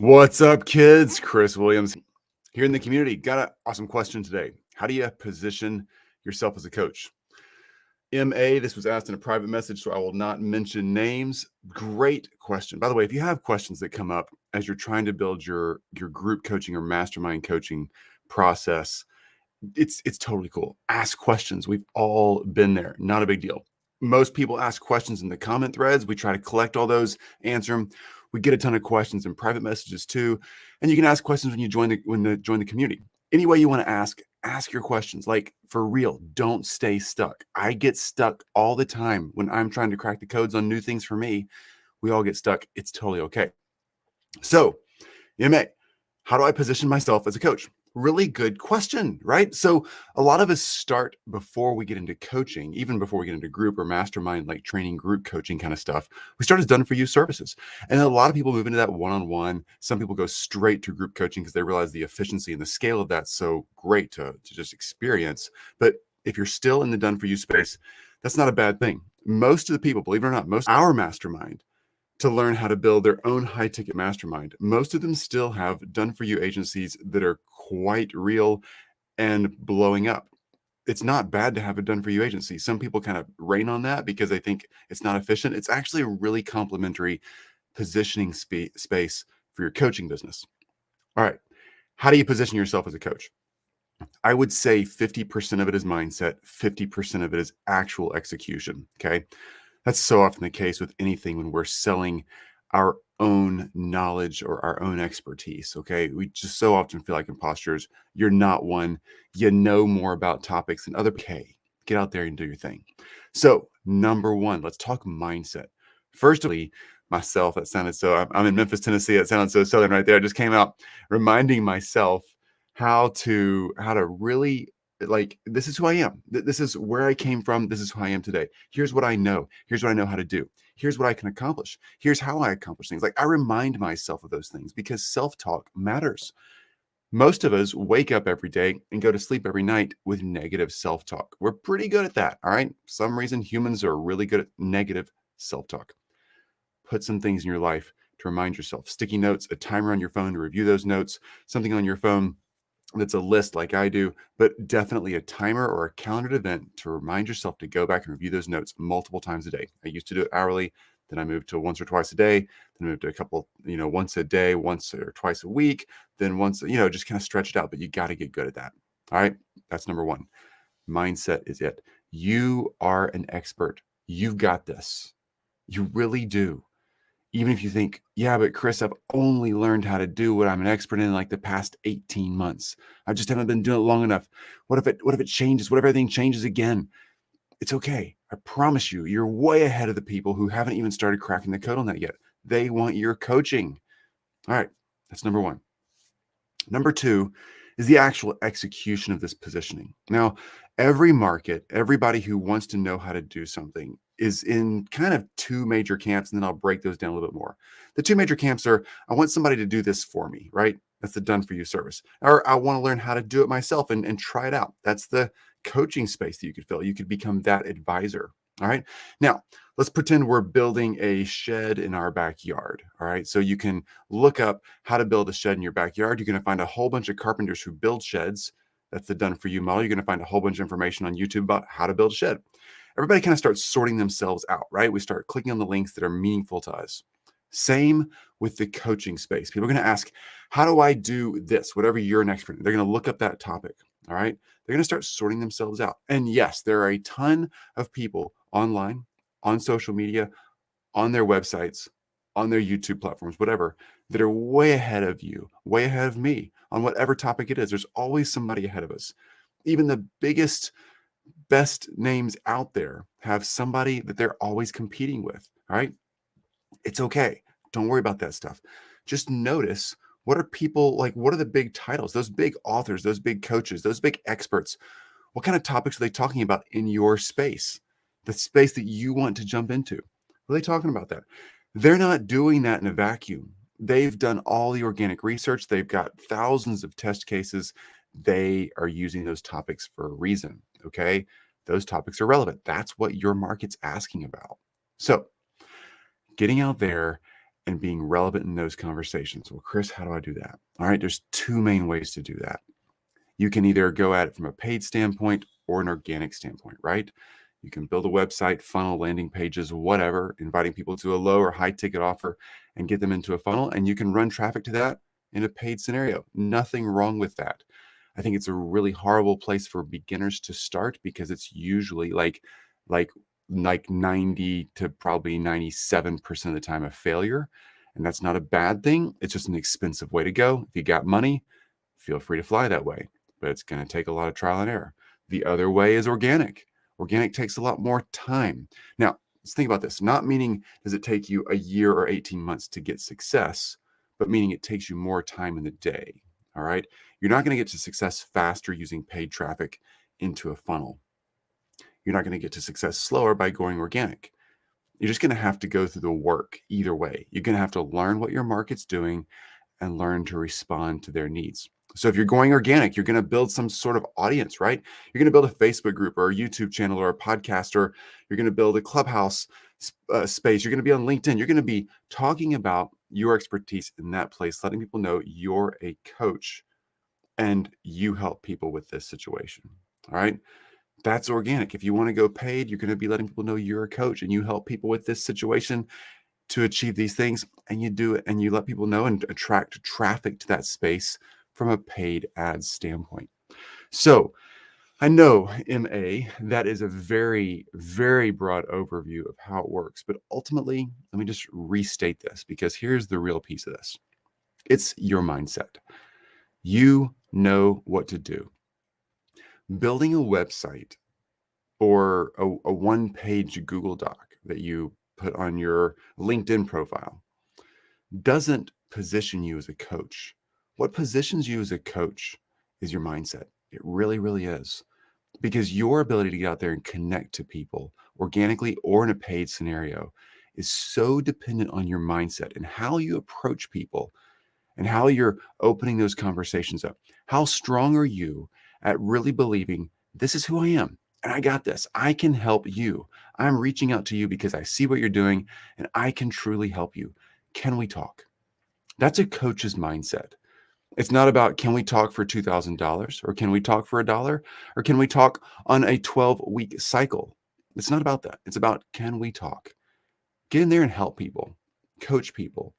What's up, kids? Chris Williams here in the community. Got an awesome question today. How do you position yourself as a coach? MA, this was asked in a private message, so I will not mention names. Great question. By the way, if you have questions that come up as you're trying to build your group coaching or mastermind coaching process, it's totally cool. Ask questions. We've all been there. Not a big deal. Most people ask questions in the comment threads. We try to collect all those, answer them. We get a ton of questions in private messages too, and you can ask questions when you join the community. Any way you want to ask your questions. Like, for real, don't stay stuck. I get stuck all the time when I'm trying to crack the codes on new things for me. We all get stuck. It's totally okay. So, MA, how do I position myself as a coach? Really good question, right? So a lot of us start before we get into coaching, even before we get into group or mastermind, like training, group coaching kind of stuff. We start as done for you services. And a lot of people move into that one-on-one. Some people go straight to group coaching because they realize the efficiency and the scale of that's so great to just experience. But if you're still in the done for you space, that's not a bad thing. Most of the people, believe it or not, most of our mastermind to learn how to build their own high ticket mastermind. Most of them still have done for you agencies that are quite real and blowing up. It's not bad to have a done for you agency. Some people kind of rain on that because they think it's not efficient. It's actually a really complementary positioning space for your coaching business. All right. How do you position yourself as a coach? I would say 50% of it is mindset, 50% of it is actual execution. Okay. That's so often the case with anything when we're selling our own knowledge or our own expertise. Okay. We just so often feel like imposters. You're not one. You know more about topics than other. Okay. Get out there and do your thing. So, number one, let's talk mindset. First of all, myself, that sounded so, I'm in Memphis, Tennessee. That sounded so Southern right there. I just came out reminding myself how to really, like, this is who I am. This is where I came from. This is who I am today. Here's what I know. Here's what I know how to do. Here's what I can accomplish. Here's how I accomplish things. Like, I remind myself of those things because self-talk matters. Most of us wake up every day and go to sleep every night with negative self-talk. We're pretty good at that. All right. For some reason, humans are really good at negative self-talk. Put some things in your life to remind yourself. Sticky notes, a timer on your phone to review those notes, something on your phone that's a list like I do, but definitely a timer or a calendared event to remind yourself to go back and review those notes multiple times a day. I used to do it hourly, then I moved to once or twice a day, then I moved to a couple, once a day, once or twice a week, then once, just kind of stretch it out, but you got to get good at that. All right. That's number one. Mindset is it. You are an expert. You've got this. You really do. Even if you think, yeah, but Chris, I've only learned how to do what I'm an expert in like the past 18 months. I just haven't been doing it long enough. What if it changes? What if everything changes again? It's okay. I promise you, you're way ahead of the people who haven't even started cracking the code on that yet. They want your coaching. All right. That's number one. Number two is the actual execution of this positioning. Now, every market, everybody who wants to know how to do something is in kind of two major camps, and then I'll break those down a little bit more. The two major camps are, I want somebody to do this for me, right? That's the done for you service. Or I want to learn how to do it myself and try it out. That's the coaching space that you could fill. You could become that advisor. All right. Now, let's pretend we're building a shed in our backyard. All right. So you can look up how to build a shed in your backyard. You're going to find a whole bunch of carpenters who build sheds. That's the done for you model. You're going to find a whole bunch of information on YouTube about how to build a shed. Everybody kind of starts sorting themselves out, right? We start clicking on the links that are meaningful to us. Same with the coaching space. People are going to ask, how do I do this? Whatever you're an expert in. They're going to look up that topic. All right. They're going to start sorting themselves out. And yes, there are a ton of people online, on social media, on their websites, on their YouTube platforms, whatever, that are way ahead of you, way ahead of me on whatever topic it is. There's always somebody ahead of us. Even the biggest, best names out there have somebody that they're always competing with. All right. It's okay. Don't worry about that stuff. Just notice, what are people like? What are the big titles, those big authors, those big coaches, those big experts? What kind of topics are they talking about in your space, the space that you want to jump into? What are they talking about that? They're not doing that in a vacuum. They've done all the organic research. They've got thousands of test cases. They are using those topics for a reason. Okay. Those topics are relevant. That's what your market's asking about. So, getting out there and being relevant in those conversations. Well, Chris, how do I do that? All right, there's two main ways to do that. You can either go at it from a paid standpoint or an organic standpoint, right? You can build a website, funnel, landing pages, whatever, inviting people to a low or high ticket offer and get them into a funnel. And you can run traffic to that in a paid scenario. Nothing wrong with that. I think it's a really horrible place for beginners to start because it's usually like 90 to probably 97% of the time a failure. And that's not a bad thing. It's just an expensive way to go. If you got money, feel free to fly that way, but it's going to take a lot of trial and error. The other way is organic. Organic takes a lot more time. Now, let's think about this. Not meaning does it take you a year or 18 months to get success, but meaning it takes you more time in the day. All right. You're not going to get to success faster using paid traffic into a funnel. You're not going to get to success slower by going organic. You're just going to have to go through the work either way. You're going to have to learn what your market's doing and learn to respond to their needs. So if you're going organic, you're going to build some sort of audience, right? You're going to build a Facebook group or a YouTube channel or a podcast, or you're going to build a Clubhouse space. You're going to be on LinkedIn. You're going to be talking about your expertise in that place, letting people know you're a coach and you help people with this situation. All right. That's organic. If you want to go paid, you're going to be letting people know you're a coach and you help people with this situation to achieve these things, and you do it and you let people know and attract traffic to that space from a paid ads standpoint. So I know, MA, that is a very, very broad overview of how it works. But ultimately, let me just restate this because here's the real piece of this. It's your mindset. You know what to do. Building a website or a one-page Google Doc that you put on your LinkedIn profile doesn't position you as a coach. What positions you as a coach is your mindset. It really, really is. Because your ability to get out there and connect to people organically or in a paid scenario is so dependent on your mindset and how you approach people and how you're opening those conversations up. How strong are you at really believing this is who I am and I got this? I can help you. I'm reaching out to you because I see what you're doing and I can truly help you. Can we talk? That's a coach's mindset. It's not about can we talk for $2,000 or can we talk for $1 or can we talk on a 12-week cycle? It's not about that. It's about can we talk? Get in there and help people, coach people,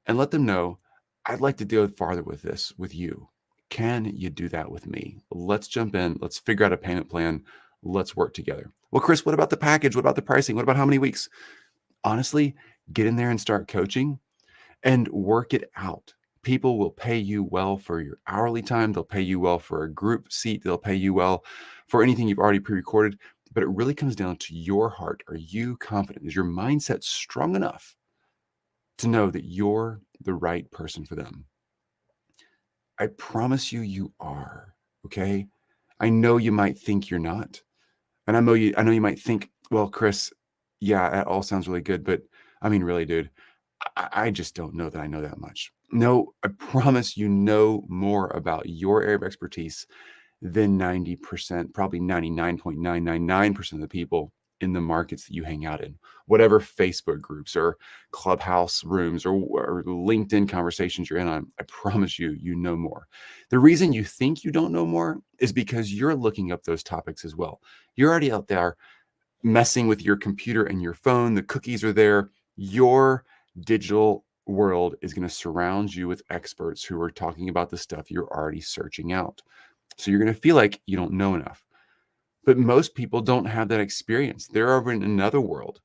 and let them know I'd like to go farther with this with you. Can you do that with me? Let's jump in. Let's figure out a payment plan. Let's work together. Well, Chris, what about the package? What about the pricing? What about how many weeks? Honestly, get in there and start coaching and work it out. People will pay you well for your hourly time. They'll pay you well for a group seat. They'll pay you well for anything you've already pre-recorded. But it really comes down to your heart. Are you confident? Is your mindset strong enough to know that you're the right person for them? I promise you, you are. Okay. I know you might think you're not. And I know you might think, well, Chris, yeah, that all sounds really good. But I mean, really, dude, I just don't know that I know that much. No, I promise you know more about your area of expertise than 90%, probably 99.999% of the people in the markets that you hang out in, whatever Facebook groups or Clubhouse rooms or LinkedIn conversations you're in on. I promise you, you know more. The reason you think you don't know more is because you're looking up those topics as well. You're already out there messing with your computer and your phone. The cookies are there. Your digital world is going to surround you with experts who are talking about the stuff you're already searching out. So you're going to feel like you don't know enough. But most people don't have that experience. They're over in another world.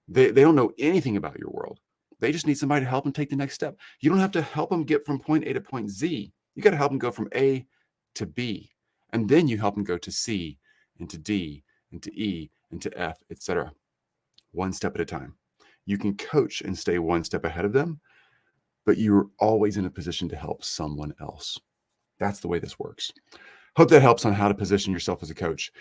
They don't know anything about your world. They just need somebody to help them take the next step. You don't have to help them get from point A to point Z. You got to help them go from A to B. And then you help them go to C and to D and to E and to F, etc. One step at a time. You can coach and stay one step ahead of them, but you're always in a position to help someone else. That's the way this works. Hope that helps on how to position yourself as a coach.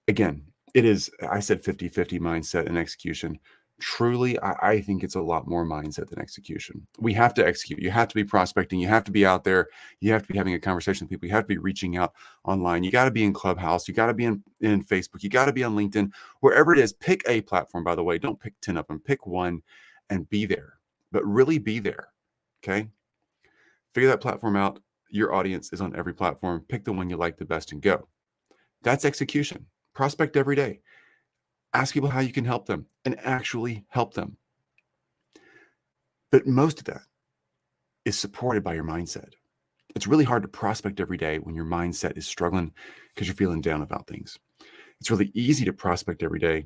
Again, it is, I said 50-50 mindset and execution. Truly, I think it's a lot more mindset than execution. We have to execute. You have to be prospecting. You have to be out there. You have to be having a conversation with people. You have to be reaching out online. You got to be in Clubhouse. You got to be in Facebook. You got to be on LinkedIn. Wherever it is, pick a platform, by the way. Don't pick 10 of them. Pick one and be there. but really be there. Okay. Figure that platform out. Your audience is on every platform. Pick the one you like the best and go. That's execution. Prospect every day. Ask people how you can help them and actually help them. But most of that is supported by your mindset. It's really hard to prospect every day when your mindset is struggling because you're feeling down about things. It's really easy to prospect every day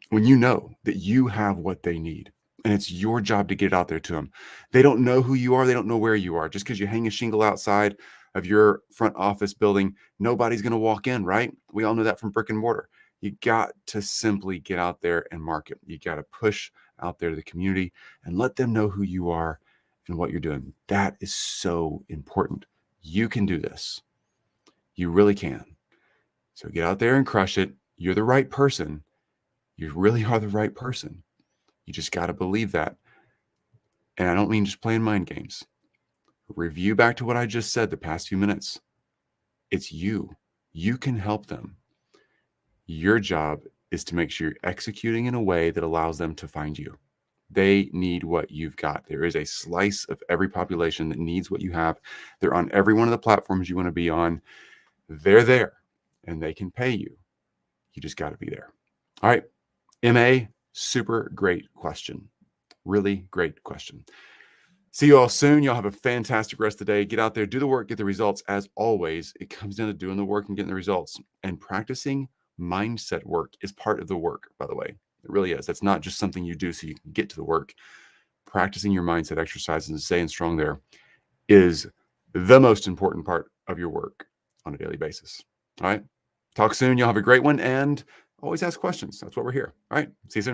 when you know that you have what they need and it's your job to get it out there to them. They don't know who you are. They don't know where you are. Just because you hang a shingle outside of your front office building, nobody's going to walk in, right? We all know that from brick and mortar. You got to simply get out there and market. You got to push out there to the community and let them know who you are and what you're doing. That is so important. You can do this. You really can. So get out there and crush it. You're the right person. You really are the right person. You just got to believe that. And I don't mean just playing mind games. Review back to what I just said the past few minutes. It's you. You can help them. Your job is to make sure you're executing in a way that allows them to find you. They need what you've got. There is a slice of every population that needs what you have. They're on every one of the platforms you want to be on. They're there and they can pay you. You just got to be there. All right. MA, super great question. Really great question. See you all soon. Y'all have a fantastic rest of the day. Get out there, do the work, get the results. As always, it comes down to doing the work and getting the results. And practicing mindset work is part of the work, by the way. It really is. That's not just something you do so you can get to the work. Practicing your mindset exercises and staying strong there is the most important part of your work on a daily basis. All right. Talk soon. Y'all have a great one. And always ask questions. That's what we're here. All right. See you soon.